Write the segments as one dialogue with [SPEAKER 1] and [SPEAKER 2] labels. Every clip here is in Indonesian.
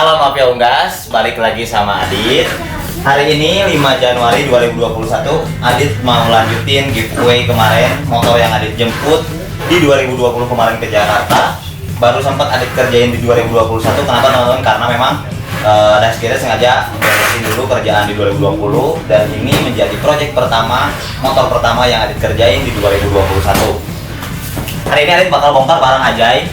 [SPEAKER 1] Halo Mafia Unggas, balik lagi sama Adit. Hari ini 5 Januari 2021, Adit mau lanjutin giveaway kemarin motor yang Adit jemput di 2020 kemarin ke Jakarta. Baru sempat Adit kerjain di 2021. Kenapa teman-teman? Karena memang Daskira sengaja beresin dulu kerjaan di 2020 dan ini menjadi proyek pertama, motor pertama yang Adit kerjain di 2021. Hari ini Adit bakal bongkar barang ajaib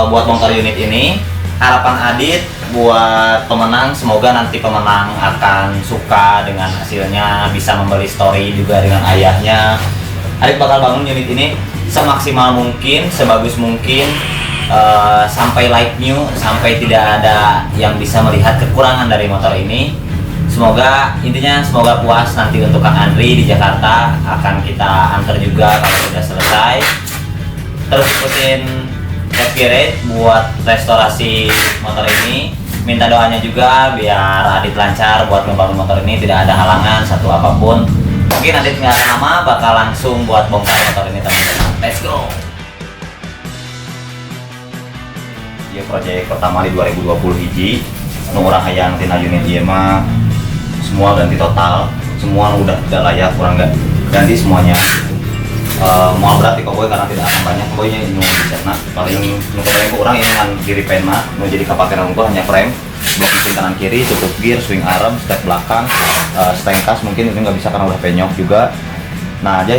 [SPEAKER 1] buat bongkar unit ini. Harapan Adit buat pemenang, semoga nanti pemenang akan suka dengan hasilnya, bisa membeli story juga dengan ayahnya. Adit bakal bangun unit ini semaksimal mungkin, sebagus mungkin, sampai like new, sampai tidak ada yang bisa melihat kekurangan dari motor ini. Semoga, intinya semoga puas nanti untuk Kang Andri di Jakarta, akan kita antar juga kalau sudah selesai. Terus ikutin Daskira buat restorasi motor ini. Minta doanya juga biar Adit lancar buat membangun motor ini, tidak ada halangan satu apapun. Mungkin Adit nggak akan lama, bakal langsung buat bongkar motor ini teman-teman. Let's go. Iya, proyek pertama di 2020 hiji. Orang hayang tina unit ieu mah semua ganti total, semua udah tidak layak, kurang ganti semuanya. Mau berarti koboy karena tidak akan banyak koboynya ini dicetna paling nunggu kurang ini dengan diri pen mah mau jadi kapakeun unggul hanya frame, blok mesin kanan kiri, tutup gear, swing arm, step belakang, stengkas mungkin ini nggak bisa karena udah penyok juga. Nah aja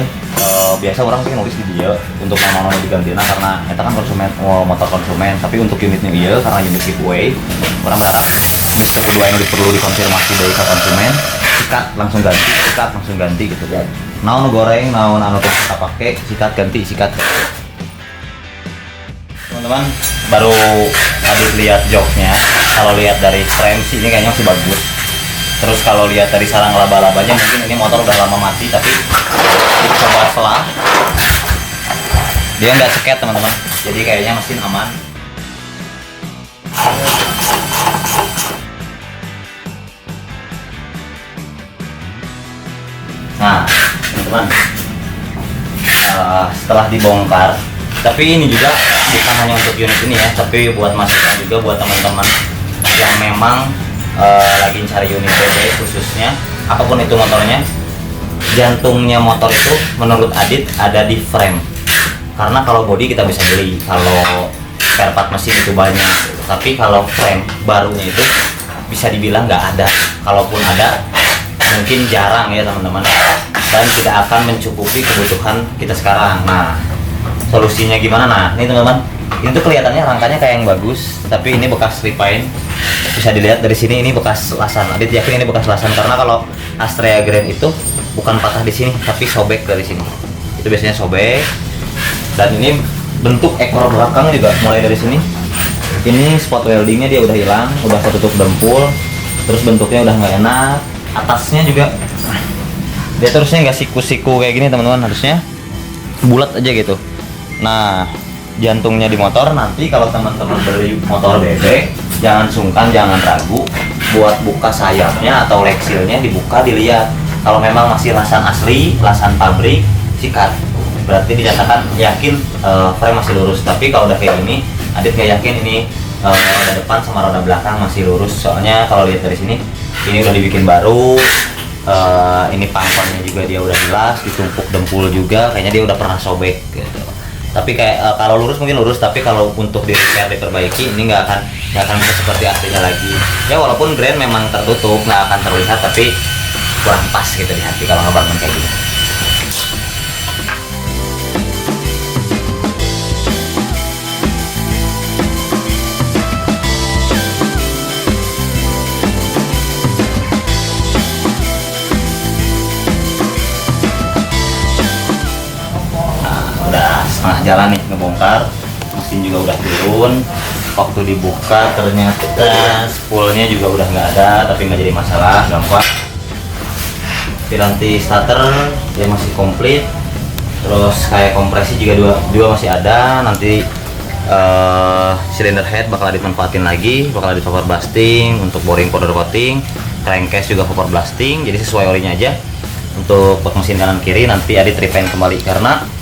[SPEAKER 1] biasa orang sih nulis di dia untuk nama-nama diganti karena itu kan konsumen, motor konsumen, tapi untuk unitnya iya karena unit giveaway orang berharap bisa kedua yang perlu dikonfirmasi dari konsumen, sikat langsung ganti gitu ya. Naon goreng, naon anu kita pakai, sikat ganti, sikat. Teman-teman, baru Adit lihat joknya. Kalau lihat dari frame sih ini kayaknya masih bagus. Terus kalau lihat dari sarang laba-labanya mungkin ini motor udah lama mati, tapi dicoba selah. Dia nggak seket teman-teman, jadi kayaknya mesin aman. Nah, teman-teman, setelah dibongkar, tapi ini juga bukan hanya untuk unit ini ya, tapi buat masukan juga buat teman-teman yang memang lagi cari unit BB khususnya, apapun itu motornya. Jantungnya motor itu menurut Adit ada di frame, karena kalau body kita bisa beli, kalau spare part mesin itu banyak, tapi kalau frame barunya itu bisa dibilang nggak ada, kalaupun ada mungkin jarang ya teman-teman, dan tidak akan mencukupi kebutuhan kita sekarang. Nah, solusinya gimana? Nah, ini teman-teman, ini tuh kelihatannya rangkanya kayak yang bagus, tapi ini bekas repaint. Bisa dilihat dari sini ini bekas lasan. Adit yakin ini bekas lasan karena kalau Astrea Grand itu bukan patah di sini, tapi sobek dari sini. Itu biasanya sobek. Dan ini bentuk ekor belakang juga mulai dari sini. Ini spot weldingnya dia udah hilang, udah ketutup dempul. Terus bentuknya udah nggak enak. Atasnya juga dia terusnya nggak siku-siku kayak gini teman-teman, harusnya bulat aja gitu. Nah, jantungnya di motor nanti kalau teman-teman beli motor bebek, jangan sungkan, jangan ragu buat buka sayapnya atau leksilnya, dibuka dilihat. Kalau memang masih lasan asli, lasan pabrik, sikat. Berarti dinyatakan yakin frame masih lurus. Tapi kalau udah kayak gini, Adit nggak yakin ini roda depan sama roda belakang masih lurus. Soalnya kalau lihat dari sini, ini udah dibikin baru. Ini pangkonnya juga dia udah jelas, ditumpuk dempul juga, kayaknya dia udah pernah sobek gitu. Tapi kayak kalau lurus mungkin lurus, tapi kalau untuk di repair diperbaiki ini nggak akan bisa seperti aslinya lagi. Ya walaupun grand memang tertutup nggak akan terlihat, tapi kurang pas gitu di hati kalau ngebangun kayak gitu. Setengah jalan nih ngebongkar, mesin juga udah turun. Waktu dibuka ternyata spoolnya juga udah nggak ada, tapi nggak jadi masalah, gampang. Piranti starter dia masih komplit, terus kayak kompresi juga masih ada. Nanti cylinder head bakal dimanfaatin lagi, bakal di vapor blasting untuk boring powder coating, crankcase juga vapor blasting, jadi sesuai orinya aja. Untuk pot mesin kanan kiri nanti Adit repaint kembali karena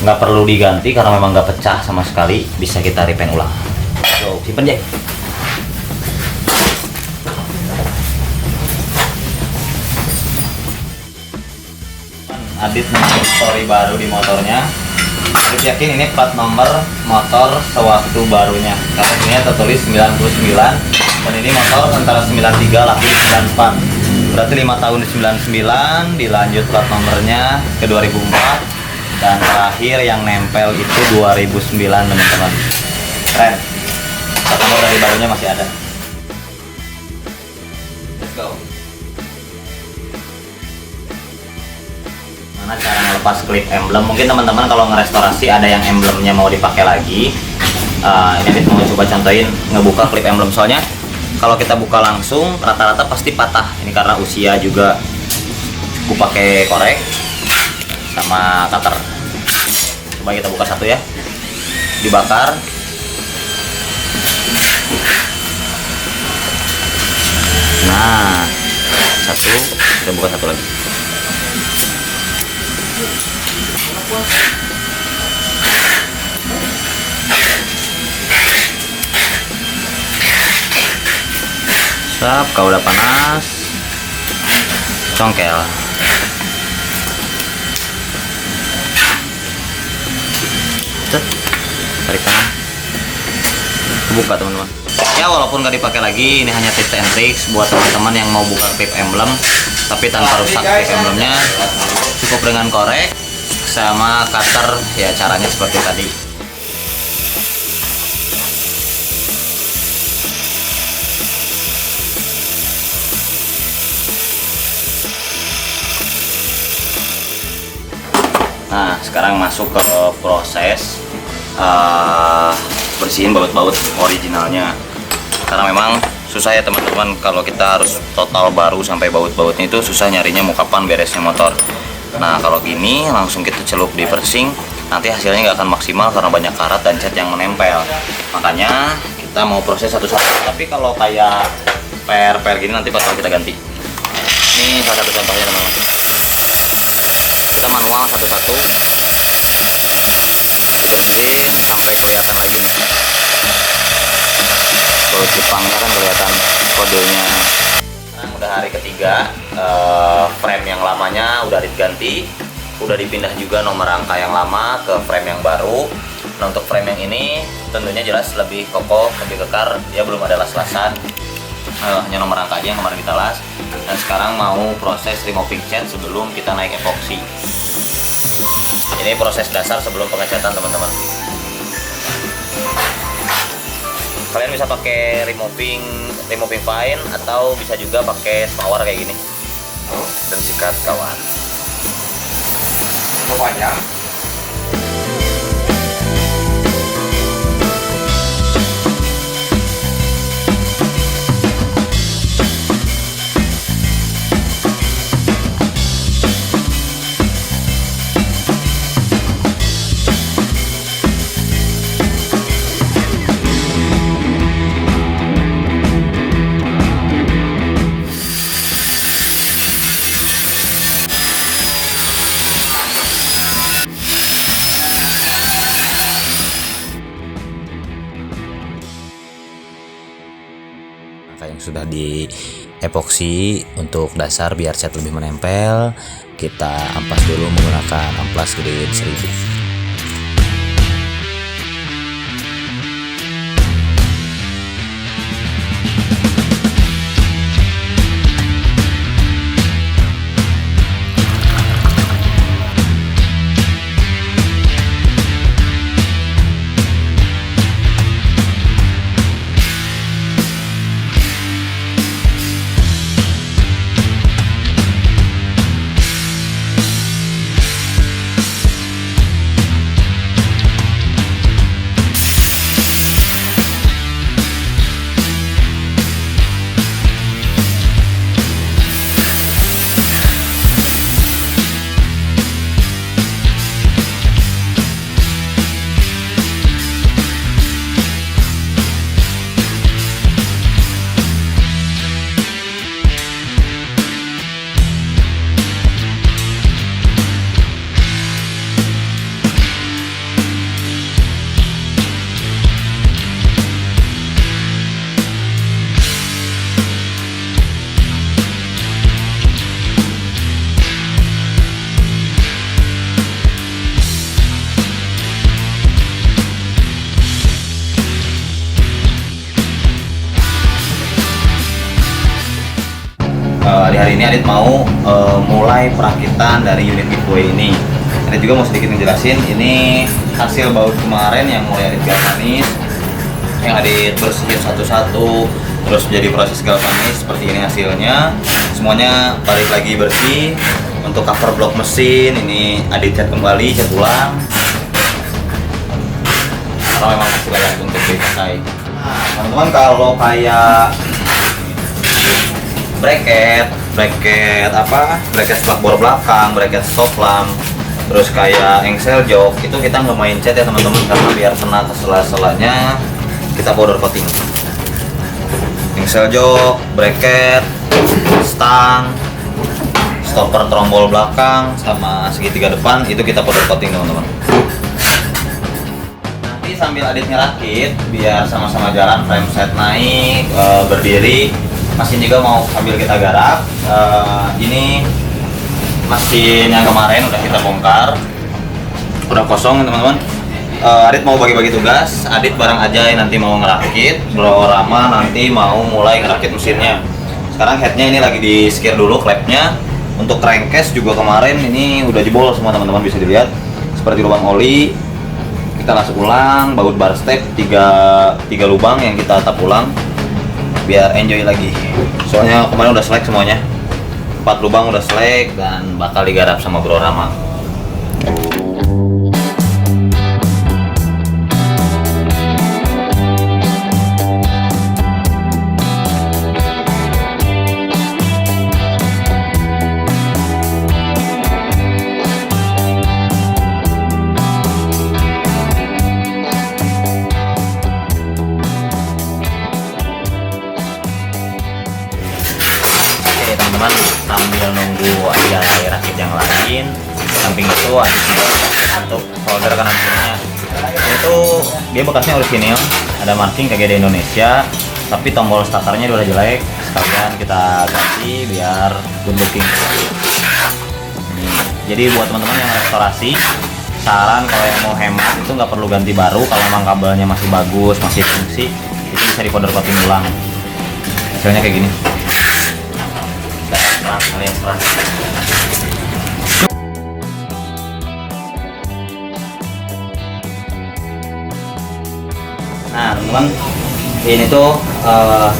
[SPEAKER 1] nggak perlu diganti karena memang nggak pecah sama sekali, bisa kita repaint ulang. So, simpen aja. ngedit story baru di motornya. Arif yakin ini plat nomor motor sewaktu barunya, karena ini tertulis 99 dan ini motor antara 93 laku di 94. Berarti 5 tahun di 99, dilanjut plat nomornya ke 2004 dan terakhir yang nempel itu 2009 teman-teman. Keren. Plat nomor dari barunya masih ada. Let's go. Mana cara ngelepas klip emblem? Mungkin teman-teman kalau ngerestorasi ada yang emblemnya mau dipakai lagi. Ini Adit mau coba contohin ngebuka klip emblem, soalnya kalau kita buka langsung rata-rata pasti patah. Ini karena usia juga. Aku pakai korek sama cutter. Coba kita buka satu ya. Dibakar. Nah, satu, kita buka satu lagi. Sap, kalau udah panas, congkel. Cet, tarik kanan. Buka teman-teman. Ya walaupun nggak dipakai lagi, ini hanya tips and tricks buat teman-teman yang mau buka klip emblem, tapi tanpa rusak klip emblemnya. Cukup dengan korek sama cutter, ya caranya seperti tadi. Nah, sekarang masuk ke proses bersihin baut-baut originalnya. Karena memang susah ya teman-teman, kalau kita harus total baru sampai baut-bautnya itu susah nyarinya, mau kapan beresnya motor. Nah, kalau gini langsung kita celup di persing, nanti hasilnya nggak akan maksimal karena banyak karat dan cat yang menempel. Makanya kita mau proses satu-satu. Tapi kalau kayak per gini nanti bakal kita ganti. Ini salah satu contohnya teman-teman. Kita manual satu-satu dibersihin sampai kelihatan lagi nih. Baut Jepangnya kan kelihatan kodenya. Sekarang udah hari ketiga, frame yang lamanya udah diganti, udah dipindah juga nomor rangka yang lama ke frame yang baru. Nah, untuk frame yang ini tentunya jelas lebih kokoh, lebih kekar, dia belum ada las-lasan, hanya nomor rangka aja yang kemarin kita las. Dan sekarang mau proses removing cat sebelum kita naik epoxy. Ini proses dasar sebelum pengecatan teman-teman. Kalian bisa pakai removing fine atau bisa juga pakai power kayak gini dan sikat kawan. Panjang. Yang sudah di epoksi untuk dasar biar cat lebih menempel, kita ampas dulu menggunakan amplas grade 1000. di hari ini Adit mau mulai perakitan dari unit giveaway ini. Adit juga mau sedikit ngejelasin, ini hasil baut kemarin yang mulai Adit galvanis, yang Adit bersihin satu-satu, terus jadi proses galvanis seperti ini hasilnya. Semuanya balik lagi bersih. Untuk cover blok mesin ini Adit cat kembali, cat ulang karena memang masih layak untuk dipakai. Nah, teman-teman, kalau kayak bracket spakbor belakang, bracket stop lamp, terus kayak engsel jok, itu kita nggak main cat ya teman-teman, karena biar kena ke sela-selanya kita powder coating. Engsel jok, bracket, stang, stopper trombol belakang sama segitiga depan itu kita powder coating teman-teman. Nanti sambil Adit ngerakit biar sama-sama jalan, frame set naik, berdiri, mesin juga mau sambil kita garap. Ini mesin yang kemarin udah kita bongkar, udah kosong teman-teman. Adit mau bagi-bagi tugas. Adit bareng aja nanti mau ngerakit, Bro Rama nanti mau mulai ngerakit mesinnya. Sekarang headnya ini lagi di secure dulu, klepnya. Untuk crankcase juga kemarin ini udah jebol semua teman-teman, bisa dilihat seperti lubang oli. Kita langsung ulang, baut bar step 3 lubang yang kita tap ulang biar enjoy lagi. Soalnya kemarin udah selek semuanya, 4 lubang udah selek dan bakal digarap sama Bro Rama. Teman-teman, sambil nunggu aja rakit yang lain, samping itu ada untuk solder kanan kirinya. Itu dia bekasnya orisinil, ada marking KGD Indonesia, tapi tombol starternya udah jelek, sekalian kita ganti biar good looking. Jadi buat teman-teman yang restorasi, saran kalau yang mau hemat itu nggak perlu ganti baru. Kalau memang kabelnya masih bagus, masih fungsi, itu bisa di powder coating ulang. Hasilnya kayak gini. Nah teman-teman, ini tuh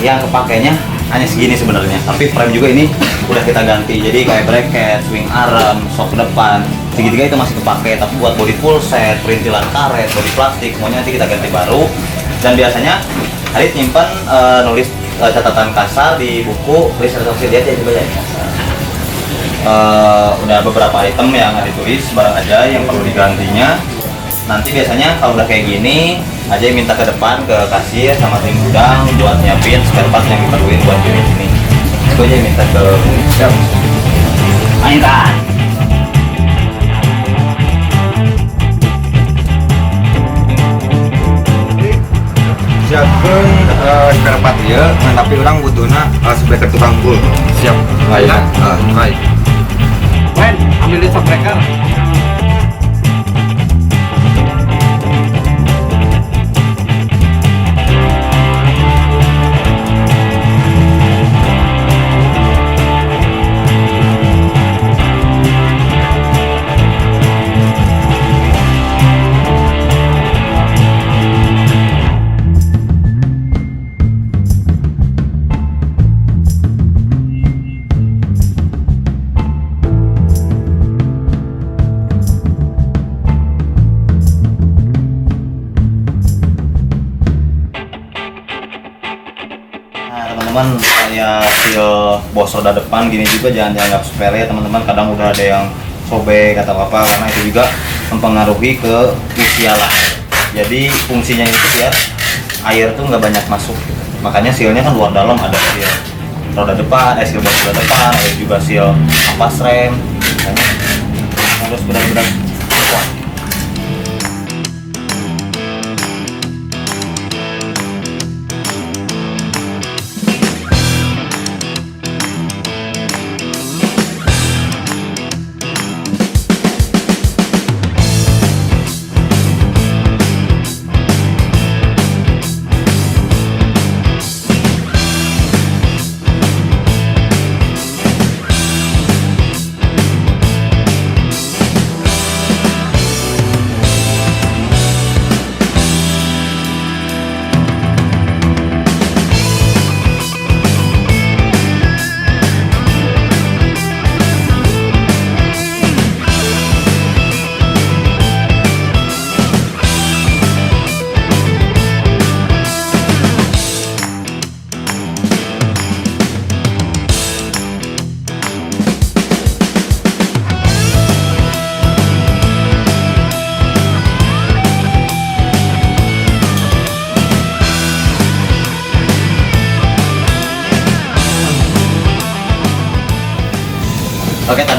[SPEAKER 1] yang kepakainya hanya segini sebenarnya, tapi frame juga ini udah kita ganti. Jadi kayak bracket, swing arm, shock depan, segitiga itu masih kepake. Tapi buat body full set, perintilan karet, body plastik, semuanya nanti kita ganti baru. Dan biasanya Adit nyimpan nulis catatan kasar di buku research dia aja juga ya. Udah beberapa item yang ada tulis barang aja yang perlu digantinya. Nanti biasanya kalau udah kayak gini aja minta ke depan ke kasir sama tim gudang buat nyiapin spare part yang diperluin buat unit ini. Itu aja minta ke siap. Mainkan.
[SPEAKER 2] Siapkan spare part ya, tapi orang butuhnya sebagai tukang full. Siap. Baik. Baik.
[SPEAKER 3] Men, ambil shock breaker.
[SPEAKER 1] Teman-teman, kayak seal bos roda depan gini juga jangan dianggap sepele teman-teman. Kadang udah ada yang sobek atau apa, karena itu juga mempengaruhi ke usia lah. Jadi fungsinya itu biar air tuh nggak banyak masuk gitu. Makanya sealnya kan luar dalam, ada seal roda depan, seal bos roda depan, ada juga seal ampas rem. Makanya harus benar-benar kuat.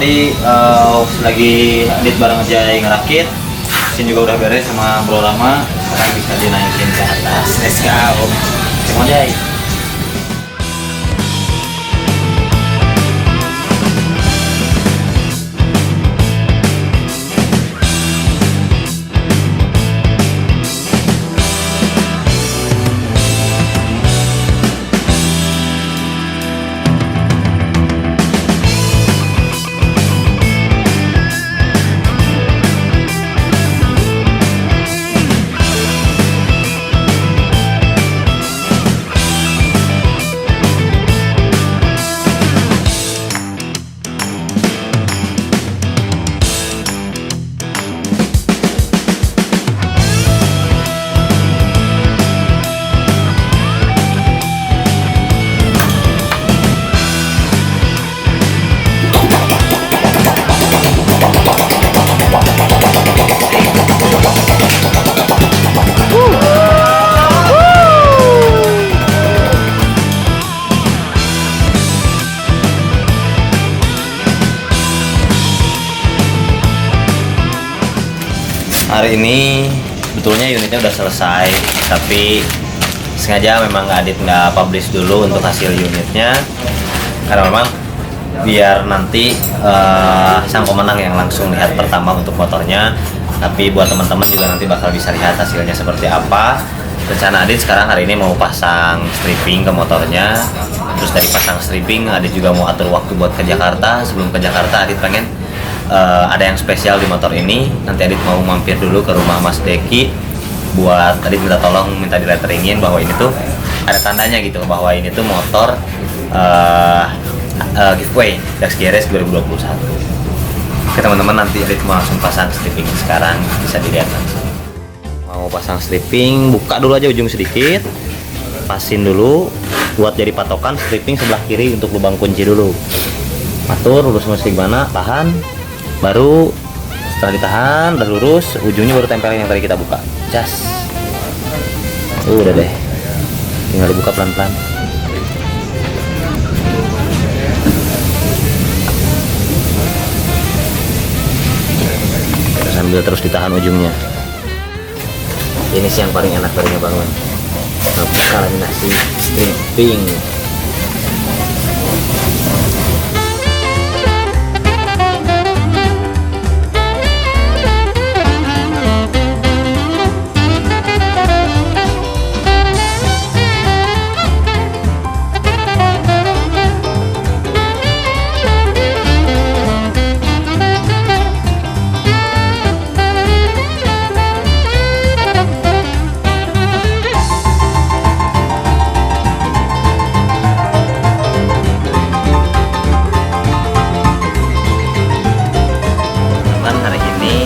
[SPEAKER 1] tadi lagi Adit bareng Jai ngerakit. Mesin juga udah beres sama Bro Rama. Sekarang bisa dinaikin ke atas. Let's go. Come on Jai. Hari ini betulnya unitnya udah selesai, tapi sengaja memang Adit nggak publish dulu untuk hasil unitnya, karena memang biar nanti sang pemenang yang langsung lihat pertama untuk motornya. Tapi buat teman-teman juga nanti bakal bisa lihat hasilnya seperti apa. Rencana Adit sekarang hari ini mau pasang stripping ke motornya. Terus dari pasang stripping, Adit juga mau atur waktu buat ke Jakarta. Sebelum ke Jakarta, Adit pengen ada yang spesial di motor ini. Nanti Adit mau mampir dulu ke rumah Mas Deki buat Adit minta tolong, minta di letteringin bahwa ini tuh ada tandanya gitu, bahwa ini tuh motor giveaway Dax GRS 2021. Oke teman-teman, nanti Adit mau langsung pasang stripping sekarang, bisa dilihat langsung. Mau pasang stripping, buka dulu aja ujung sedikit, pasin dulu buat jadi patokan stripping sebelah kiri untuk lubang kunci dulu. Atur lurus gimana, tahan. Baru setelah ditahan udah lurus, ujungnya baru tempelin yang tadi kita buka. Jas. Udah deh. Tinggal dibuka pelan-pelan. Sambil terus ditahan ujungnya. Ini sih yang paling enak dari ngebangun. Nah, buka laminasi stripping.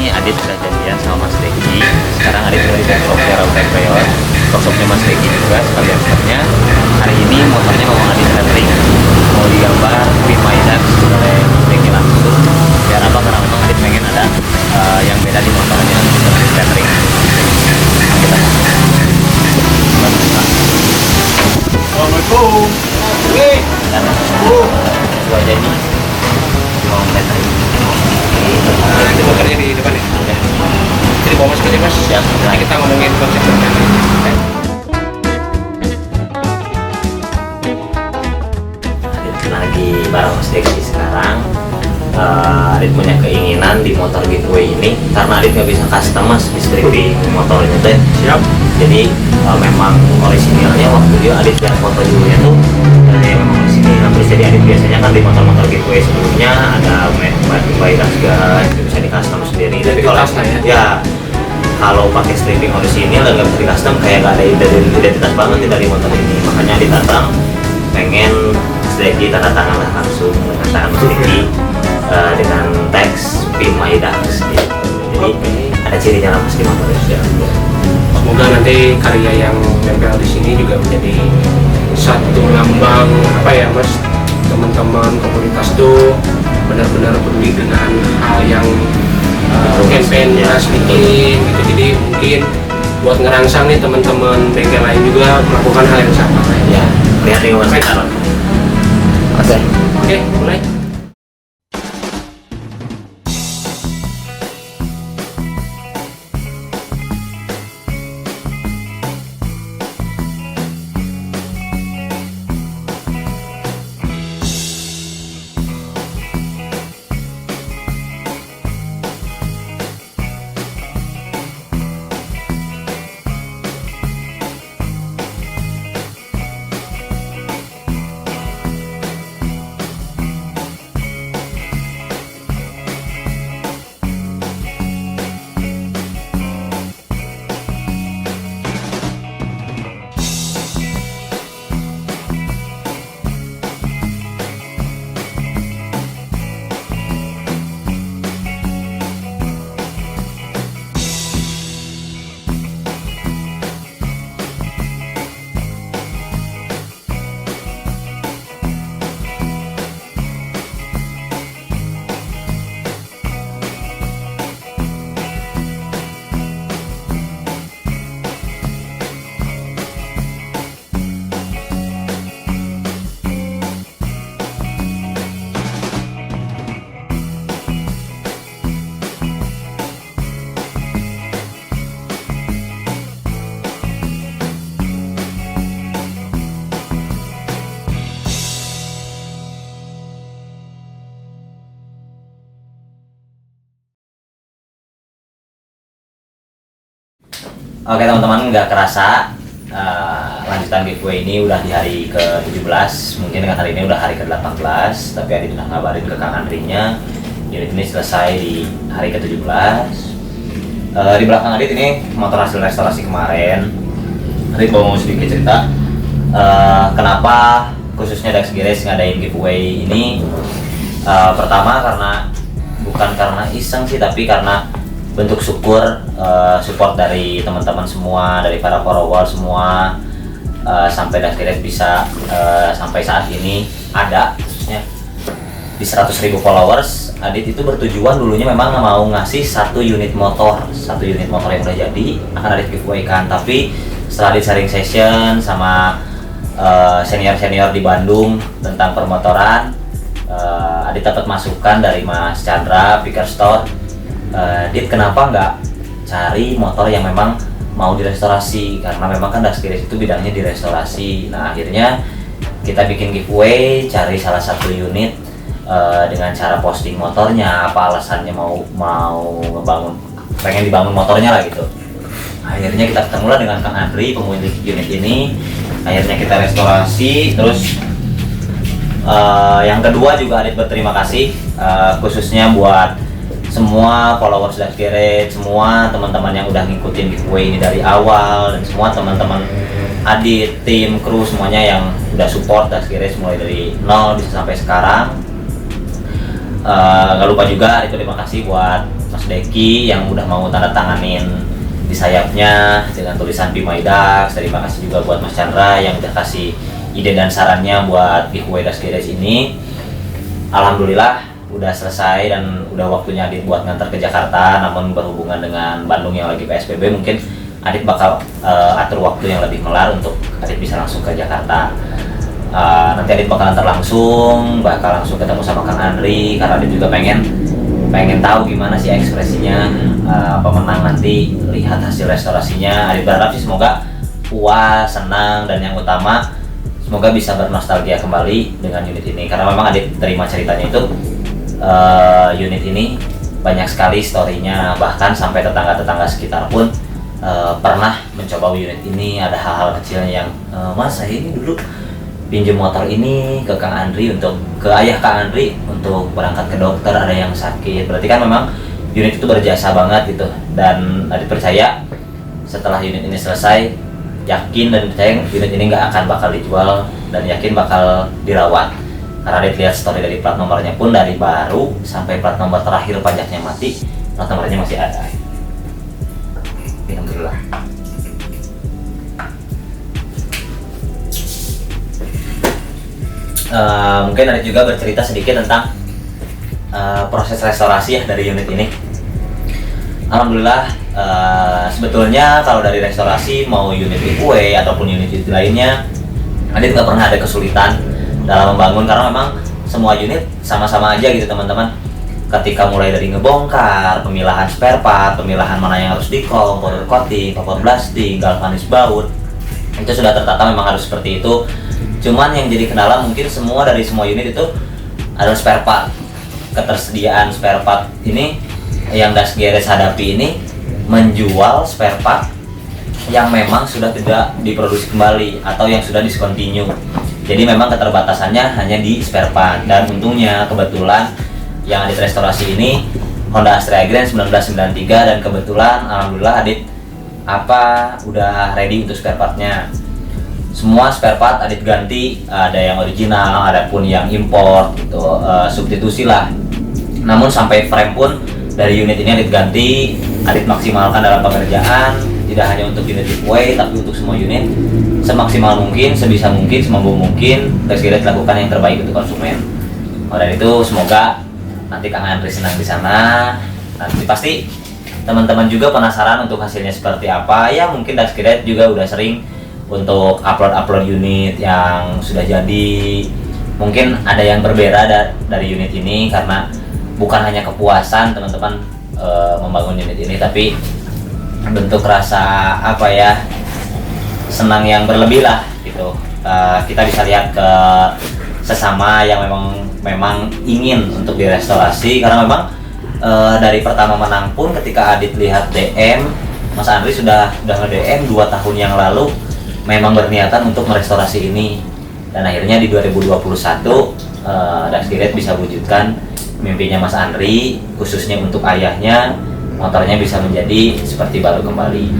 [SPEAKER 1] Adit sudah janjian sama Mas Deki. Sekarang Adit udah di workshopnya Rautech Prior, workshopnya Mas Deki juga sekalian stepnya. Hari ini motornya mau Adit lettering, mau digambar Pin My Dax oleh Mas Deki langsung. Biar apa? Karena memang Adit pengen ada yang beda di motornya untuk Adit lettering. Kita
[SPEAKER 3] Assalamualaikum.
[SPEAKER 1] dan itu aja ini mau lettering.
[SPEAKER 3] Itu motornya di depan ya. Jadi bawa masuk aja mas.
[SPEAKER 1] Siap.
[SPEAKER 3] Nanti kita ngomongin konsepnya.
[SPEAKER 1] Adit lagi bareng Mas Deki sekarang. Adit punya keinginan di motor giveaway ini, karena Adit nggak bisa custom mas di stripping motornya teh.
[SPEAKER 3] Siap.
[SPEAKER 1] Jadi memang orisinilnya waktu dia Adit lihat foto dulunya tuh memang orisinil. Terus jadi Adit biasanya kan di motor-motor giveaway sebelumnya ada by Dasga itu bisa di custom sendiri. Tapi kalau ya kalau pakai stripping orisinil dan nggak bisa di custom, kayak nggak ada identitas banget dari motor ini. Makanya Adit datang pengen Deki tanda tangan langsung dengan tangan Mas Deki dengan teks Pin My Dax gitu. Jadi ada cirinya lah mas di motornya.
[SPEAKER 3] Semoga nanti karya yang nempel di sini juga menjadi satu lambang apa ya mas, teman-teman komunitas tuh benar-benar peduli dengan hal yang campaign sedikit gitu. Jadi mungkin buat ngerangsang nih teman-teman bengkel lain juga melakukan hal yang sama.
[SPEAKER 1] Ya, lihat di mas sekarang. Oke,
[SPEAKER 3] mulai.
[SPEAKER 1] Oke teman-teman, nggak kerasa lanjutan giveaway ini udah di hari ke-17. Mungkin dengan hari ini udah hari ke-18, tapi Adit udah ngabarin ke Kang Andrinya unit ini selesai di hari ke-17. Di belakang Adit ini motor hasil restorasi kemarin. Adit mau sedikit cerita kenapa khususnya Dax Garage ngadain giveaway ini. Pertama bukan karena iseng sih, tapi karena bentuk syukur, support dari teman-teman semua, dari para follower semua, sampai Dax Garage bisa sampai saat ini ada, khususnya di 100.000 followers. Adit itu bertujuan dulunya memang mau ngasih satu unit motor yang udah jadi akan Adit giveaway kan, tapi setelah Adit sharing session sama senior di Bandung tentang permotoran, Adit dapat masukan dari Mas Chandra Picker Store. Dit, kenapa nggak cari motor yang memang mau direstorasi, karena memang kan Dax Garage itu bidangnya di restorasi. Nah akhirnya kita bikin giveaway, cari salah satu unit dengan cara posting motornya, apa alasannya mau pengen dibangun motornya lah gitu. Akhirnya kita ketemu lah dengan Kang Andri, pemilik unit ini. Akhirnya kita restorasi. Terus yang kedua juga Adit berterima kasih khususnya buat semua followers Dax Garage, semua teman-teman yang udah ngikutin giveaway ini dari awal, dan semua teman-teman Adit, tim, kru, semuanya yang udah support Dax Garage mulai dari nol bisa sampai sekarang. Gak lupa juga Adit terima kasih buat Mas Deki yang udah mau tanda tanganin di sayapnya dengan tulisan Be My Dax. Terima kasih juga buat Mas Chandra yang udah kasih ide dan sarannya buat giveaway Dax Garage ini. Alhamdulillah udah selesai dan udah waktunya Adit buat ngantar ke Jakarta. Namun berhubungan dengan Bandung yang lagi PSBB, mungkin Adit bakal atur waktu yang lebih melar untuk Adit bisa langsung ke Jakarta. Nanti Adit bakal antar langsung ketemu sama Kang Andri, karena Adit juga pengen tahu gimana sih ekspresinya pemenang nanti lihat hasil restorasinya. Adit berharap sih semoga puas, senang, dan yang utama semoga bisa bernostalgia kembali dengan unit ini, karena memang Adit terima ceritanya itu unit ini banyak sekali story-nya, bahkan sampai tetangga-tetangga sekitar pun pernah mencoba unit ini. Ada hal-hal kecilnya yang Mas, saya ini dulu pinjam motor ini ke Kang Andri ke ayah Kang Andri untuk berangkat ke dokter, ada yang sakit. Berarti kan memang unit itu berjasa banget gitu. Dan Adit percaya setelah unit ini selesai, yakin dan percaya unit ini nggak akan bakal dijual, dan yakin bakal dirawat. Karena Adit lihat story dari plat nomornya pun, dari baru sampai plat nomor terakhir pajaknya mati, plat nomornya masih ada. Alhamdulillah. Mungkin Adit juga bercerita sedikit tentang proses restorasi ya dari unit ini. Alhamdulillah, sebetulnya kalau dari restorasi mau unit giveaway ataupun unit lainnya, Adit nggak pernah ada kesulitan dalam membangun, karena memang semua unit sama-sama aja gitu teman-teman. Ketika mulai dari ngebongkar, pemilahan spare part, pemilahan mana yang harus di-chrome, powder coating, copper blasting, galvanis baut, itu sudah tertata, memang harus seperti itu. Cuman yang jadi kendala mungkin dari semua unit itu adalah spare part. Ketersediaan spare part ini yang Dax Garage hadapi ini menjual spare part yang memang sudah tidak diproduksi kembali atau yang sudah discontinue. Jadi memang keterbatasannya hanya di spare part. Dan untungnya kebetulan yang Adit restorasi ini Honda Astrea Grand 1993, dan kebetulan alhamdulillah Adit udah ready untuk spare partnya. Semua spare part Adit ganti, ada yang original, ada pun yang import gitu, substitusi lah. Namun sampai frame pun dari unit ini Adit ganti, Adit maksimalkan dalam pengerjaan, tidak hanya untuk unit giveaway tapi untuk semua unit. Semaksimal mungkin, sebisa mungkin, semampu mungkin Dax Garage lakukan yang terbaik untuk konsumen. Dan itu semoga nanti Kang Andri senang di sana. Nanti pasti teman-teman juga penasaran untuk hasilnya seperti apa. Ya mungkin Dax Garage juga udah sering untuk upload unit yang sudah jadi. Mungkin ada yang berbeda dari unit ini, karena bukan hanya kepuasan teman-teman membangun unit ini, tapi bentuk rasa senang yang berlebih lah gitu. Kita bisa lihat ke sesama yang memang ingin untuk direstorasi, karena memang dari pertama menang pun ketika Adit lihat DM Mas Andri sudah nge-DM 2 tahun yang lalu memang berniatan untuk merestorasi ini, dan akhirnya di 2021 Dax Direct bisa wujudkan mimpinya Mas Andri, khususnya untuk ayahnya, motornya bisa menjadi seperti baru kembali.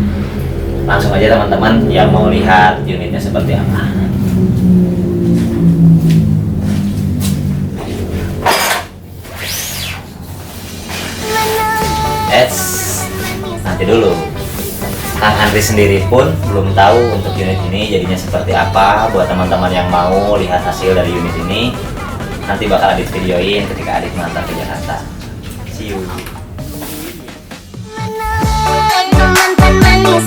[SPEAKER 1] Langsung aja teman-teman yang mau lihat unitnya seperti apa. Nanti dulu, Kang Andri sendiri pun belum tahu untuk unit ini jadinya seperti apa. Buat teman-teman yang mau lihat hasil dari unit ini, nanti bakal Adit videoin ketika Adit mengantar ke Jakarta. See you.
[SPEAKER 4] Mantan manis